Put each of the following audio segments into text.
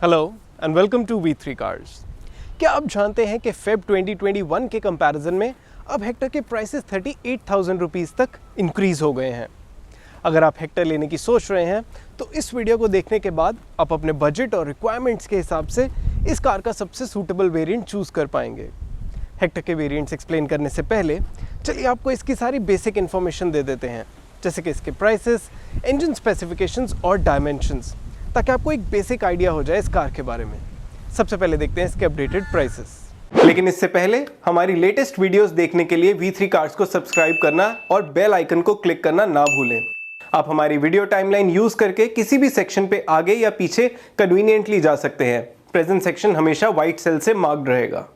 Hello and welcome to V3 cars. क्या आप जानते हैं कि फेब 2021 के कंपैरिजन में अब हेक्टर के प्राइसेस 38,000 रुपीज़ तक इंक्रीज़ हो गए हैं। अगर आप हेक्टर लेने की सोच रहे हैं तो इस वीडियो को देखने के बाद आप अपने बजट और रिक्वायरमेंट्स के हिसाब से इस कार का सबसे सूटेबल वेरिएंट चूज़ कर पाएंगे। हेक्टर के वेरिएंट्स एक्सप्लेन करने से पहले चलिए आपको इसकी सारी बेसिक इन्फॉर्मेशन दे देते हैं, जैसे कि इसके प्राइसेस, इंजन स्पेसिफिकेशंस और डायमेंशंस, ताकि आपको एक बेसिक आइडिया हो जाए इस कार के बारे में। सबसे पहले देखते हैं इसके अपडेटेड प्राइसेस। लेकिन इससे पहले हमारी लेटेस्ट वीडियोस देखने के लिए V3 कार्स को सब्सक्राइब करना और बेल आइकन को क्लिक करना ना भूलें। आप हमारी वीडियो टाइमलाइन यूज करके किसी भी सेक्शन पे आगे या पीछे कन्वीनियंटली जा सकते हैं। प्रेजेंट सेक्शन हमेशा व्हाइट सेल से मार्क्ड रहेगा।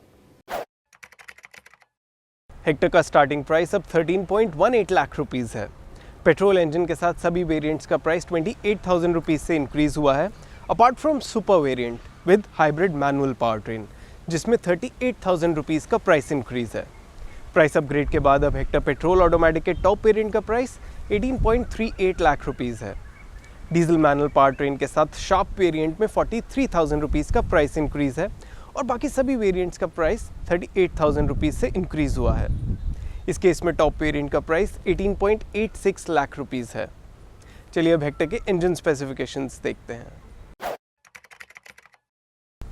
हेक्टर का स्टार्टिंग प्राइस अब 13.18 लाख रुपीज़ है। पेट्रोल इंजन के साथ सभी वेरिएंट्स का प्राइस 28,000 रुपीज़ से इंक्रीज़ हुआ है, apart from super variant with hybrid manual power train, जिसमें 38,000 रुपीज़ का प्राइस इंक्रीज़ है। प्राइस अपग्रेड के बाद अब हेक्टर पेट्रोल ऑटोमेटिक के टॉप वेरिएंट का प्राइस 18.38 लाख रुपीज़ है। डीजल मैनुअल पावर ट्रेन के साथ शार्प वेरिएंट में 43,000 रुपीज़ का प्राइस इंक्रीज़ है और बाकी सभी वेरिएंट्स का प्राइस 38,000 रुपीज़ से इंक्रीज़ हुआ है। इस केस में टॉप वेरिएंट का प्राइस 18.86 लाख रुपीज़ है। चलिए अब हेक्टर के इंजन स्पेसिफिकेशंस देखते हैं।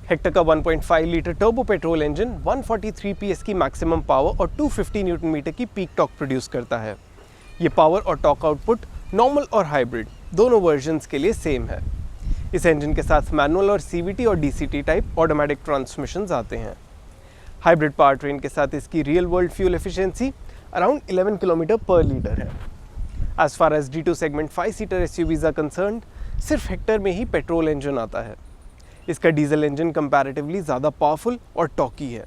हेक्टर का 1.5 litre turbo petrol engine 143 PS की मैक्सिमम पावर और 250 न्यूटन मीटर की पीक टॉर्क प्रोड्यूस करता है। ये पावर और टॉर्क आउटपुट नॉर्मल और हाइब्रिड दोनों वर्जन्स के लिए सेम है। इस इंजन के साथ मैनुअल और CVT और DCT टाइप ऑटोमेटिक ट्रांसमिशंस आते हैं। हाइब्रिड पावर ट्रेन के साथ इसकी real world fuel efficiency around 11 kilometre per litre है। As far as D2 segment 5 seater SUVs are concerned, सिर्फ हेक्टर में ही पेट्रोल इंजन आता है। इसका डीजल इंजन कंपैरेटिवली ज़्यादा पावरफुल और टॉकी है।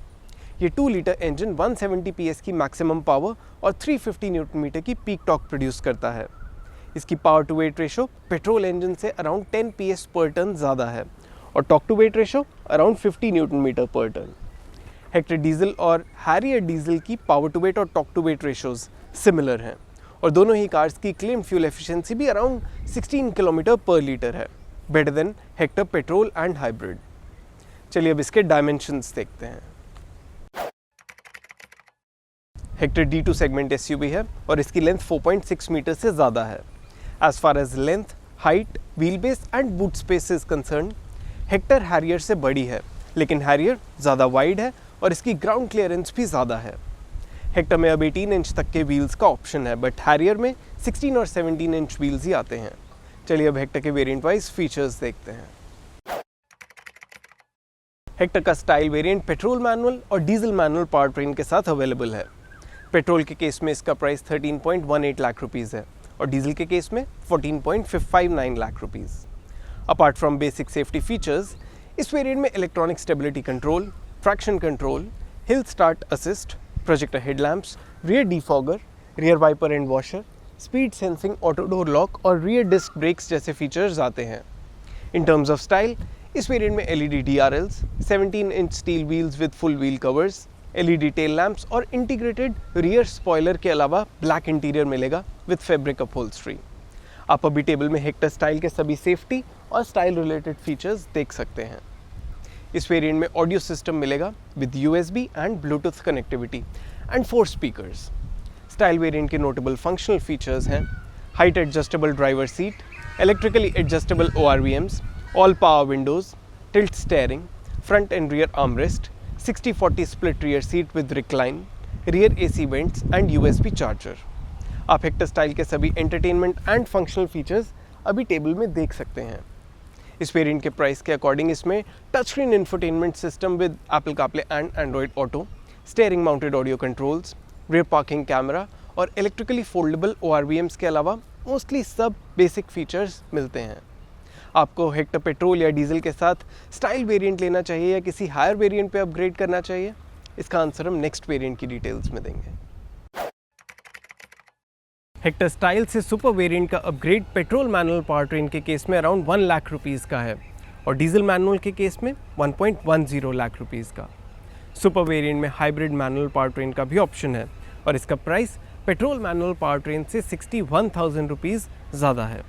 ये 2 लीटर इंजन 170 PS की मैक्सिमम पावर और 350 न्यूटन मीटर की पीक टॉर्क प्रोड्यूस करता है। इसकी power to weight ratio petrol engine से अराउंड 10 PS पर टन ज़्यादा है और torque to weight ratio around 50 newton metre per ton. Hector diesel और हैरियर डीजल की पावर टू वेट और torque to weight ratios similar हैं और दोनों ही कार्स की क्लेम फ्यूल एफिशिएंसी भी अराउंड 16 किलोमीटर पर लीटर है, better than Hector petrol and hybrid. चलिए अब इसके डायमेंशंस देखते हैं। हेक्टर D2 सेगमेंट SUV है और इसकी लेंथ 4.6 मीटर से ज़्यादा है। As far as length, height, wheel base and boot space is concern, Hector Harrier से बड़ी है, लेकिन हैरियर ज़्यादा वाइड है और इसकी ग्राउंड क्लियरेंस भी ज़्यादा है। हेक्टर में अब 18 इंच तक के व्हील्स का ऑप्शन है, बट हैरियर में 16 और 17 इंच व्हील्स ही आते हैं। चलिए अब हेक्टर के वेरिएंट वाइज फीचर्स देखते हैं। हेक्टर का स्टाइल वेरिएंट पेट्रोल मैनुअल और डीजल मैनुअल पावर ट्रेन के साथ अवेलेबल है। पेट्रोल के केस में इसका प्राइस 13.18 लाख रुपीज़ है और डीजल के केस में 14.559 lakh rupees. Apart from basic safety features, इस वेरिएंट में electronic stability control, traction control, hill start assist, projector headlamps, rear defogger, rear wiper and washer, speed sensing, auto door lock और rear disc brakes जैसे features आते हैं। In terms of style, इस variant में LED DRLs, 17 inch steel wheels with full wheel covers, LED tail lamps और integrated rear spoiler के अलावा black interior मिलेगा विद फैब्रिक अपहोल्स्ट्री। आप अभी टेबल में हेक्टर स्टाइल के सभी सेफ्टी और स्टाइल रिलेटेड फीचर्स देख सकते हैं। इस वेरिएंट में ऑडियो सिस्टम मिलेगा with USB and Bluetooth connectivity and 4 speakers. Style variant के नोटेबल फंक्शनल फीचर्स हैं height adjustable driver seat, electrically adjustable ORVMs, all power Windows, tilt steering, front end rear armrest, 60-40 split rear seat with recline, rear AC vents and USB charger. आप Hector style के सभी entertainment and functional features अभी table में देख सकते हैं। इस variant के प्राइस के अकॉर्डिंग इसमें touch screen infotainment system with Apple CarPlay and Android auto, steering mounted audio controls, rear parking camera और इलेक्ट्रिकली फोल्डेबल ORVMs के अलावा मोस्टली सब बेसिक फीचर्स मिलते हैं। आपको हेक्टर पेट्रोल या डीजल के साथ स्टाइल वेरिएंट लेना चाहिए या किसी हायर वेरिएंट पे अपग्रेड करना चाहिए, इसका आंसर हम नेक्स्ट वेरिएंट की डिटेल्स में देंगे। हेक्टर स्टाइल से सुपर वेरिएंट का upgrade petrol manual power train के केस में अराउंड 1 लाख रुपीज़ का है और डीजल मैनुअल के केस में 1.10 लाख रुपीज़ का। सुपर वेरिएंट में हाइब्रिड मैनुअल पावर ट्रेन का भी ऑप्शन है और इसका price petrol manual power train से 61,000 रुपीज़ ज़्यादा है।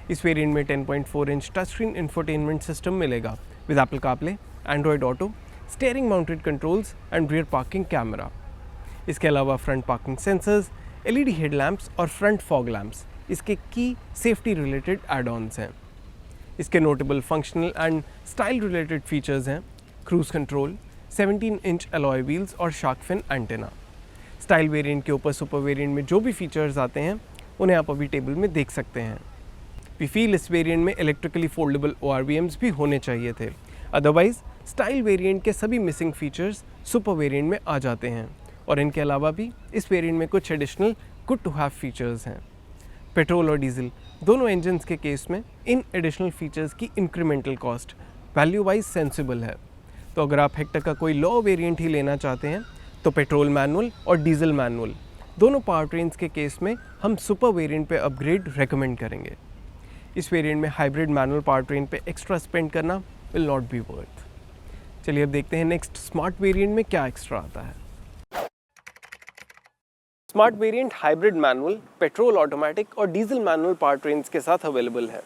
इस वेरिएंट में 10.4 inch touch screen infotainment system मिलेगा with Apple CarPlay, Android Auto, steering mounted controls and rear parking camera. इसके अलावा front parking sensors, LED headlamps और फ्रंट फॉग लैम्प्स इसके की सेफ्टी रिलेटेड एड-ऑन्स हैं। इसके notable functional and style related features हैं cruise control, 17 inch alloy wheels और shark fin antenna. Style variant के ऊपर सुपर वेरिएंट में जो भी फीचर्स आते हैं उन्हें आप अभी टेबल में देख सकते हैं। वी फील इस वेरिएंट में इलेक्ट्रिकली फोल्डेबल ORVMs भी होने चाहिए थे, अदरवाइज स्टाइल वेरिएंट के सभी मिसिंग फीचर्स सुपर वेरिएंट में आ जाते हैं और इनके अलावा भी इस वेरिएंट में कुछ additional good to have features हैं। पेट्रोल और डीजल दोनों इंजन्स के केस में इन एडिशनल फीचर्स की incremental cost value wise sensible है। तो अगर आप हेक्टर का कोई लो वेरिएंट ही लेना चाहते हैं तो पेट्रोल मैनुअल और डीजल मैनुअल दोनों पावर ट्रेन्स के केस में हम सुपर वेरिएंट पे अपग्रेड रेकमेंड करेंगे। इस वेरिएंट में हाइब्रिड मैनुअल पावर ट्रेन पे एक्स्ट्रा स्पेंड करना विल नॉट बी वर्थ। चलिए अब देखते हैं नेक्स्ट स्मार्ट वेरिएंट में क्या एक्स्ट्रा आता है। Smart variant hybrid manual, petrol automatic और डीजल मैनुअल पावर ट्रेन्स के साथ अवेलेबल है।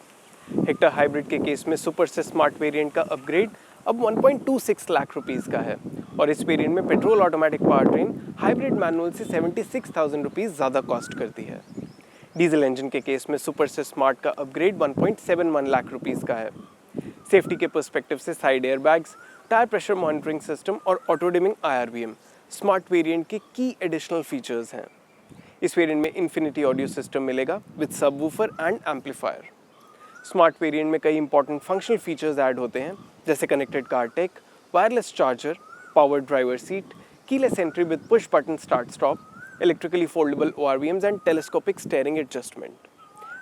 हेक्टर हाइब्रिड के केस में सुपर से स्मार्ट वेरिएंट का अपग्रेड अब 1.26 लाख रुपीज़ का है और इस वेरिएंट में petrol automatic power train hybrid manual से 76,000 रुपीज़ ज़्यादा कॉस्ट करती है। डीजल इंजन के केस में सुपर से स्मार्ट का अपग्रेड 1.71 लाख रुपीज़ का है। सेफ्टी के पर्सपेक्टिव से side airbags, tyre pressure monitoring system और auto dimming IRVM smart variant के की एडिशनल फीचर्स हैं। इस वेरिएंट में इन्फिनिटी ऑडियो सिस्टम मिलेगा with subwoofer and amplifier. Smart variant में कई इंपॉर्टेंट फंक्शनल फीचर्स ऐड होते हैं जैसे connected car take, wireless charger, powered driver seat, keyless entry with push button start stop, electrically foldable ORVMs and telescopic steering adjustment.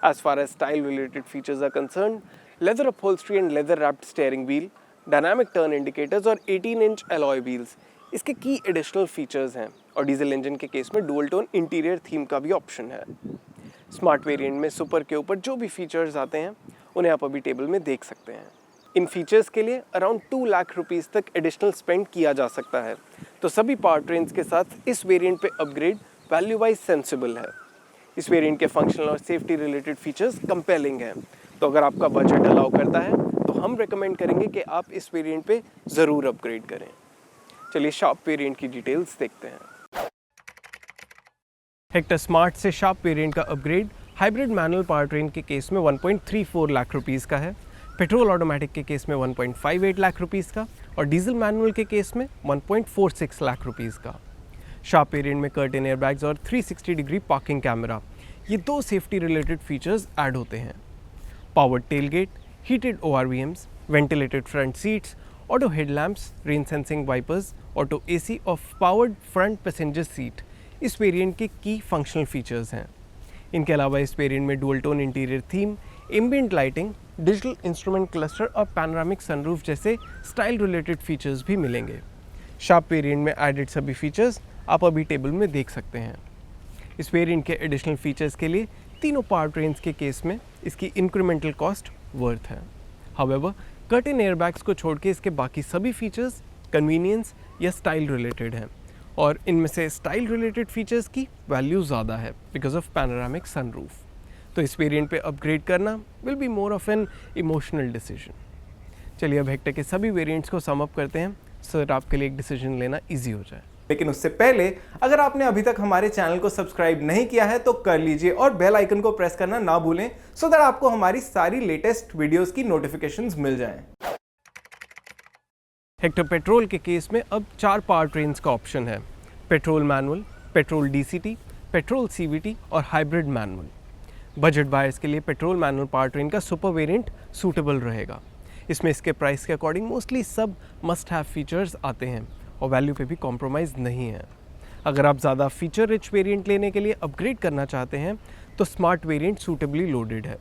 As far as style related features are concerned, leather upholstery and leather wrapped steering wheel, dynamic turn indicators और 18-inch alloy wheels इसके की additional features हैं और diesel engine के case में dual tone interior theme का भी option है। स्मार्ट वेरिएंट में सुपर के ऊपर जो भी फीचर्स आते हैं उन्हें आप अभी टेबल में देख सकते हैं। इन फीचर्स के लिए अराउंड 2 लाख रुपीज़ तक एडिशनल स्पेंड किया जा सकता है, तो सभी पावर ट्रेन्स के साथ इस वेरिएंट पे अपग्रेड वैल्यू वाइज सेंसिबल है। इस वेरिएंट के फंक्शनल और सेफ्टी रिलेटेड फीचर्स कंपेलिंग हैं, तो अगर आपका बजट अलाउ करता है तो हम रेकमेंड करेंगे कि आप इस वेरिएंट पे ज़रूर अपग्रेड करें। चलिए शार्प वेरिएंट की डिटेल्स देखते हैं। हेक्टर स्मार्ट से शार्प वेरिएंट का upgrade hybrid manual power train के केस में 1.34 लाख रुपीज़ का है, पेट्रोल ऑटोमेटिक के केस में 1.58 लाख रुपीज़ का और डीजल मैनुअल के केस में 1.46 लाख रुपीज़ का। शार्प वेरिएंट में कर्टेन एयरबैग्स और 360 डिग्री पार्किंग कैमरा ये दो सेफ्टी रिलेटेड फीचर्स ऐड होते हैं। Powered tailgate, heated ORVMs, ventilated front seats, auto headlamps, rain sensing wipers, auto AC और पावर्ड फ्रंट पैसेंजर सीट इस वेरिएंट के की फंक्शनल फीचर्स हैं। इनके अलावा इस वेरिएंट में dual tone interior theme, ambient lighting, digital instrument cluster और पैनोरामिक सनरूफ जैसे स्टाइल रिलेटेड फीचर्स भी मिलेंगे। शार्प वेरिएंट में एडेड सभी फीचर्स आप अभी टेबल में देख सकते हैं। इस वेरिएंट के एडिशनल फीचर्स के लिए तीनों पावर ट्रेन्स के केस में इसकी इंक्रीमेंटल कॉस्ट वर्थ है। हाउएवर कर्टेन एयरबैग्स को छोड़ के इसके बाकी सभी फीचर्स कन्वीनियंस या स्टाइल रिलेटेड हैं और इनमें से स्टाइल रिलेटेड फीचर्स की वैल्यू ज़्यादा है बिकॉज ऑफ पैनोरामिक सनरूफ। तो इस वेरिएंट पे अपग्रेड करना will be more of an emotional decision. चलिए अब हेक्टर के सभी वेरिएंट्स को सम अप करते हैं सो दैट आपके लिए एक डिसीजन लेना ईजी हो जाए। लेकिन उससे पहले अगर आपने अभी तक हमारे चैनल को सब्सक्राइब नहीं किया है तो कर लीजिए और बेल आइकन को प्रेस करना ना भूलें सो दैट आपको हमारी सारी लेटेस्ट वीडियोस की नोटिफिकेशंस मिल जाएं। हेक्टर पेट्रोल के केस में अब 4 पावर ट्रेन्स का ऑप्शन है, petrol manual, petrol DCT, petrol CVT और हाइब्रिड मैनुअल। बजट बायर्स के लिए पेट्रोल मैनुअल पावर ट्रेन का सुपर वेरिएंट सूटेबल रहेगा। इसमें इसके प्राइस के अकॉर्डिंग मोस्टली सब मस्ट हैव फीचर्स आते हैं और वैल्यू पे भी कॉम्प्रोमाइज़ नहीं है। अगर आप ज़्यादा फीचर रिच वेरिएंट लेने के लिए अपग्रेड करना चाहते हैं तो स्मार्ट वेरिएंट सूटेबली लोडेड है।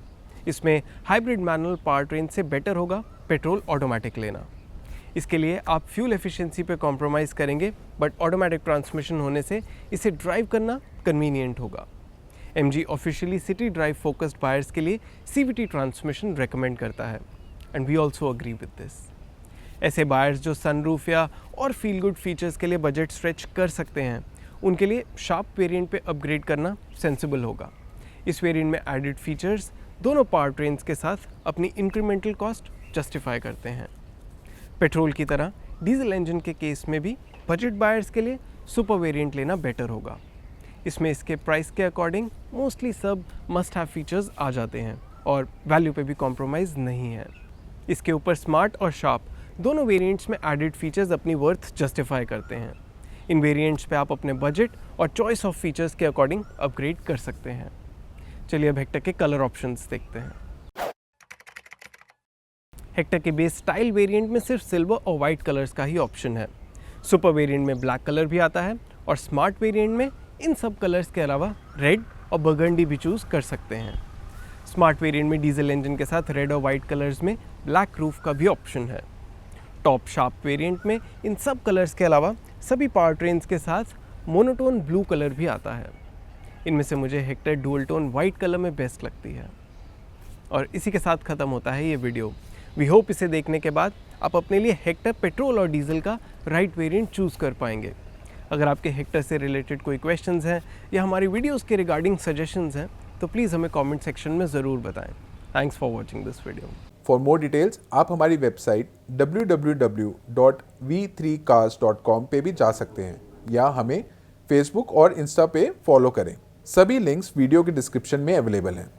इसमें हाइब्रिड मैनुअल पावर ट्रेन से बेटर होगा पेट्रोल ऑटोमेटिक लेना। इसके लिए आप फ्यूल एफिशिएंसी पे कॉम्प्रोमाइज़ करेंगे बट ऑटोमेटिक ट्रांसमिशन होने से इसे ड्राइव करना कन्वीनियंट होगा। MG officially city drive focused buyers के लिए CVT ट्रांसमिशन रेकमेंड करता है and we also agree with this. ऐसे बायर्स जो सनरूफ या और फील गुड फीचर्स के लिए बजट स्ट्रेच कर सकते हैं उनके लिए शार्प वेरिएंट पे अपग्रेड करना सेंसिबल होगा। इस वेरिएंट में एडेड फीचर्स दोनों पावर ट्रेन्स के साथ अपनी इंक्रीमेंटल कॉस्ट जस्टिफाई करते हैं। पेट्रोल की तरह डीजल इंजन के केस में भी बजट बायर्स के लिए सुपर वेरिएंट लेना बेटर होगा। इसमें इसके प्राइस के अकॉर्डिंग मोस्टली सब मस्ट हैव फीचर्स आ जाते हैं और वैल्यू पे भी कॉम्प्रोमाइज़ नहीं है। इसके ऊपर स्मार्ट और शार्प दोनों वेरिएंट्स में एडेड फीचर्स अपनी वर्थ जस्टिफाई करते हैं। इन वेरिएंट्स पे आप अपने बजट और चॉइस ऑफ फीचर्स के अकॉर्डिंग अपग्रेड कर सकते हैं। चलिए अब हेक्टर के कलर ऑप्शंस देखते हैं। हेक्टर के बेस स्टाइल वेरिएंट में सिर्फ सिल्वर और वाइट कलर्स का ही ऑप्शन है। सुपर वेरिएंट में ब्लैक कलर भी आता है और स्मार्ट वेरिएंट में इन सब कलर्स के अलावा रेड और बर्गंडी भी चूज़ कर सकते हैं। स्मार्ट वेरिएंट में डीजल इंजन के साथ रेड और वाइट कलर्स में ब्लैक रूफ का भी ऑप्शन है। टॉप शार्प वेरिएंट में इन सब कलर्स के अलावा सभी पावर ट्रेन्स के साथ मोनोटोन ब्लू कलर भी आता है। इनमें से मुझे Hector dual tone white colour में बेस्ट लगती है। और इसी के साथ ख़त्म होता है ये वीडियो। वी होप इसे देखने के बाद आप अपने लिए हेक्टर पेट्रोल और डीजल का राइट वेरिएंट चूज़ कर पाएंगे। अगर आपके हेक्टर से रिलेटेड कोई क्वेश्चंस हैं या हमारी वीडियोस के रिगार्डिंग सजेशंस हैं तो प्लीज़ हमें कमेंट सेक्शन में ज़रूर बताएं। Thanks for watching this video. For more details आप हमारी वेबसाइट www.v3cars.com पे भी जा सकते हैं या हमें फेसबुक और इंस्टा पे फॉलो करें। सभी लिंक्स वीडियो के डिस्क्रिप्शन में अवेलेबल हैं।